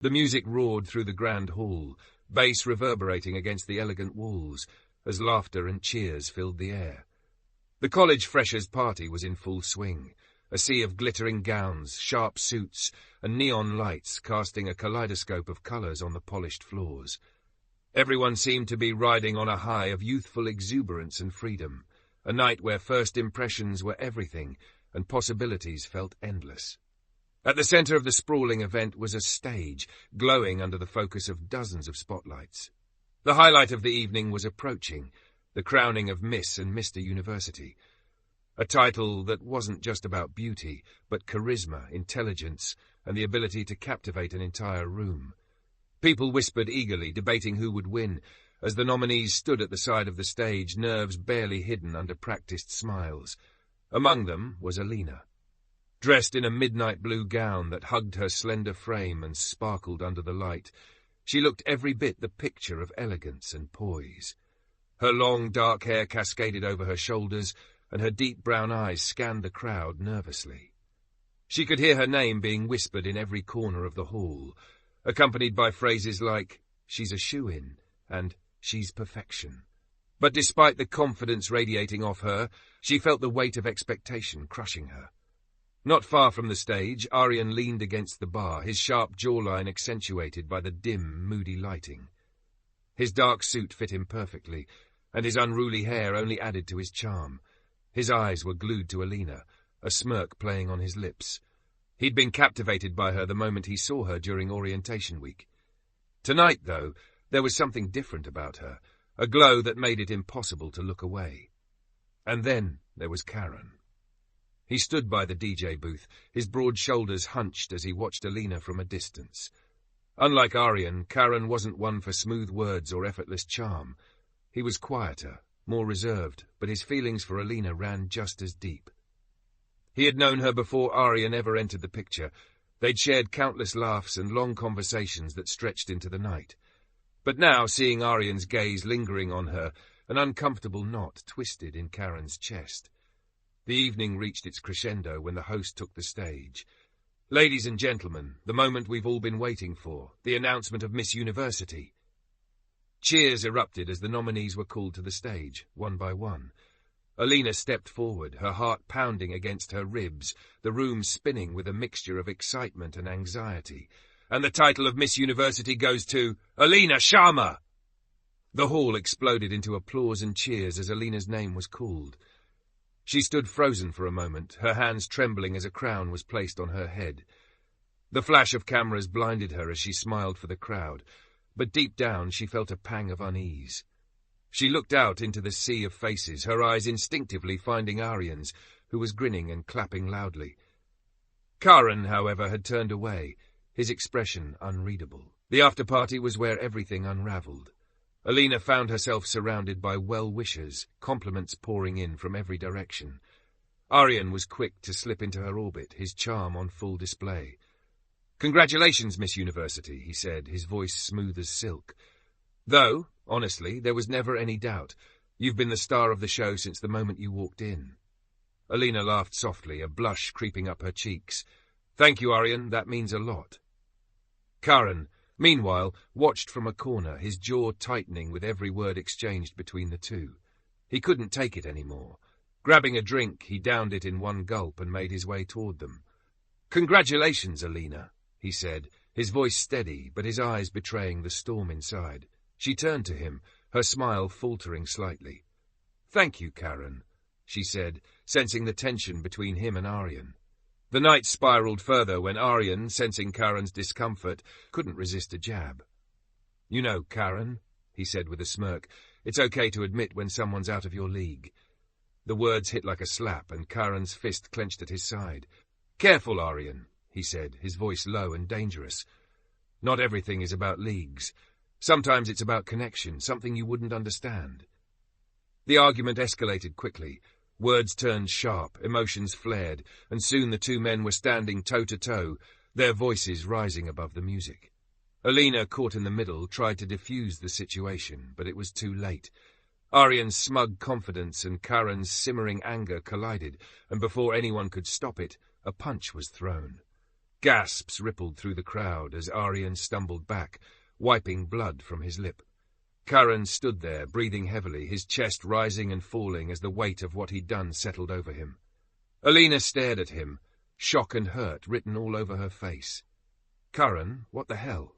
The music roared through the grand hall, bass reverberating against the elegant walls, as laughter and cheers filled the air. The college freshers' party was in full swing, a sea of glittering gowns, sharp suits, and neon lights casting a kaleidoscope of colours on the polished floors. Everyone seemed to be riding on a high of youthful exuberance and freedom, a night where first impressions were everything and possibilities felt endless. At the centre of the sprawling event was a stage, glowing under the focus of dozens of spotlights. The highlight of the evening was approaching, the crowning of Miss and Mr. University. A title that wasn't just about beauty, but charisma, intelligence, and the ability to captivate an entire room. People whispered eagerly, debating who would win, as the nominees stood at the side of the stage, nerves barely hidden under practiced smiles. Among them was Alina. Dressed in a midnight blue gown that hugged her slender frame and sparkled under the light, she looked every bit the picture of elegance and poise. Her long, dark hair cascaded over her shoulders, and her deep brown eyes scanned the crowd nervously. She could hear her name being whispered in every corner of the hall, accompanied by phrases like, "She's a shoo-in," and "She's perfection." But despite the confidence radiating off her, she felt the weight of expectation crushing her. Not far from the stage, Aryan leaned against the bar, his sharp jawline accentuated by the dim, moody lighting. His dark suit fit him perfectly, and his unruly hair only added to his charm. His eyes were glued to Alina, a smirk playing on his lips. He'd been captivated by her the moment he saw her during orientation week. Tonight, though, there was something different about her, a glow that made it impossible to look away. And then there was Karan. He stood by the DJ booth, his broad shoulders hunched as he watched Alina from a distance. Unlike Aryan, Karan wasn't one for smooth words or effortless charm. He was quieter, more reserved, but his feelings for Alina ran just as deep. He had known her before Aryan ever entered the picture. They'd shared countless laughs and long conversations that stretched into the night. But now, seeing Aryan's gaze lingering on her, an uncomfortable knot twisted in Karan's chest. The evening reached its crescendo when the host took the stage. "Ladies and gentlemen, the moment we've all been waiting for, the announcement of Miss University." Cheers erupted as the nominees were called to the stage, one by one. Alina stepped forward, her heart pounding against her ribs, the room spinning with a mixture of excitement and anxiety. "And the title of Miss University goes to Alina Sharma!" The hall exploded into applause and cheers as Alina's name was called. She stood frozen for a moment, her hands trembling as a crown was placed on her head. The flash of cameras blinded her as she smiled for the crowd, but deep down she felt a pang of unease. She looked out into the sea of faces, her eyes instinctively finding Aryan's, who was grinning and clapping loudly. Karan, however, had turned away, his expression unreadable. The after-party was where everything unravelled. Alina found herself surrounded by well-wishers, compliments pouring in from every direction. Aryan was quick to slip into her orbit, his charm on full display. "Congratulations, Miss University," he said, his voice smooth as silk. "Though, honestly, there was never any doubt. You've been the star of the show since the moment you walked in." Alina laughed softly, a blush creeping up her cheeks. "Thank you, Aryan, that means a lot." Karan, meanwhile, watched from a corner, his jaw tightening with every word exchanged between the two. He couldn't take it anymore. Grabbing a drink, he downed it in one gulp and made his way toward them. "Congratulations, Alina," he said, his voice steady, but his eyes betraying the storm inside. She turned to him, her smile faltering slightly. "Thank you, Karan," she said, sensing the tension between him and Aryan. The night spiraled further when Aryan, sensing Karan's discomfort, couldn't resist a jab. "You know, Karan," he said with a smirk, "it's okay to admit when someone's out of your league." The words hit like a slap, and Karan's fist clenched at his side. "Careful, Aryan," he said, his voice low and dangerous. "Not everything is about leagues. Sometimes it's about connection, something you wouldn't understand." The argument escalated quickly. Words turned sharp, emotions flared, and soon the two men were standing toe-to-toe, their voices rising above the music. Alina, caught in the middle, tried to defuse the situation, but it was too late. Aryan's smug confidence and Karan's simmering anger collided, and before anyone could stop it, a punch was thrown. Gasps rippled through the crowd as Aryan stumbled back, wiping blood from his lip. Karan stood there, breathing heavily, his chest rising and falling as the weight of what he'd done settled over him. Alina stared at him, shock and hurt written all over her face. "Karan, what the hell?"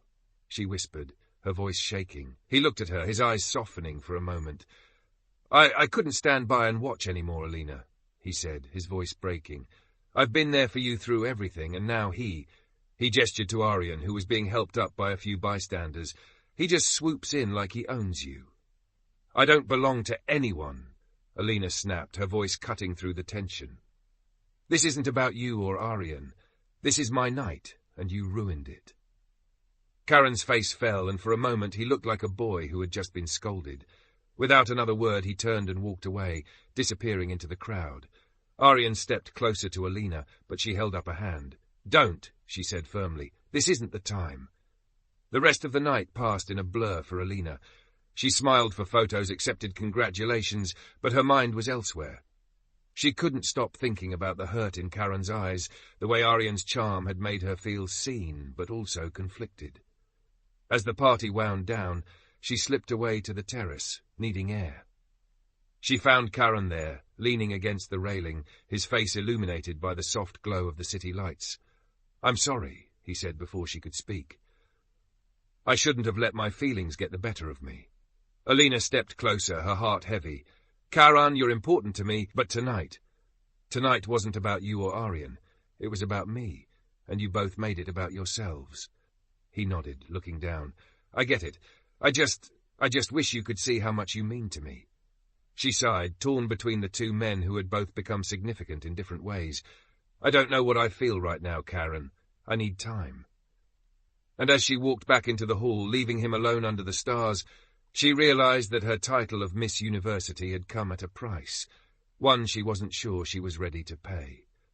she whispered, her voice shaking. He looked at her, his eyes softening for a moment. I couldn't stand by and watch anymore, Alina," he said, his voice breaking. "I've been there for you through everything, and now he gestured to Aryan, who was being helped up by a few bystanders. "He just swoops in like he owns you." "I don't belong to anyone," Alina snapped, her voice cutting through the tension. "This isn't about you or Aryan. This is my night, and you ruined it." Karan's face fell, and for a moment he looked like a boy who had just been scolded. Without another word, he turned and walked away, disappearing into the crowd. Aryan stepped closer to Alina, but she held up a hand. "Don't," she said firmly. "This isn't the time." The rest of the night passed in a blur for Alina. She smiled for photos, accepted congratulations, but her mind was elsewhere. She couldn't stop thinking about the hurt in Karan's eyes, the way Aryan's charm had made her feel seen, but also conflicted. As the party wound down, she slipped away to the terrace, needing air. She found Karan there, leaning against the railing, his face illuminated by the soft glow of the city lights. "I'm sorry," he said before she could speak. "I shouldn't have let my feelings get the better of me." Alina stepped closer, her heart heavy. "Karan, you're important to me, but tonight wasn't about you or Aryan. It was about me, and you both made it about yourselves." He nodded, looking down. "I get it. I just wish you could see how much you mean to me." She sighed, torn between the two men who had both become significant in different ways. "I don't know what I feel right now, Karan. I need time." And as she walked back into the hall, leaving him alone under the stars, she realized that her title of Miss University had come at a price, one she wasn't sure she was ready to pay.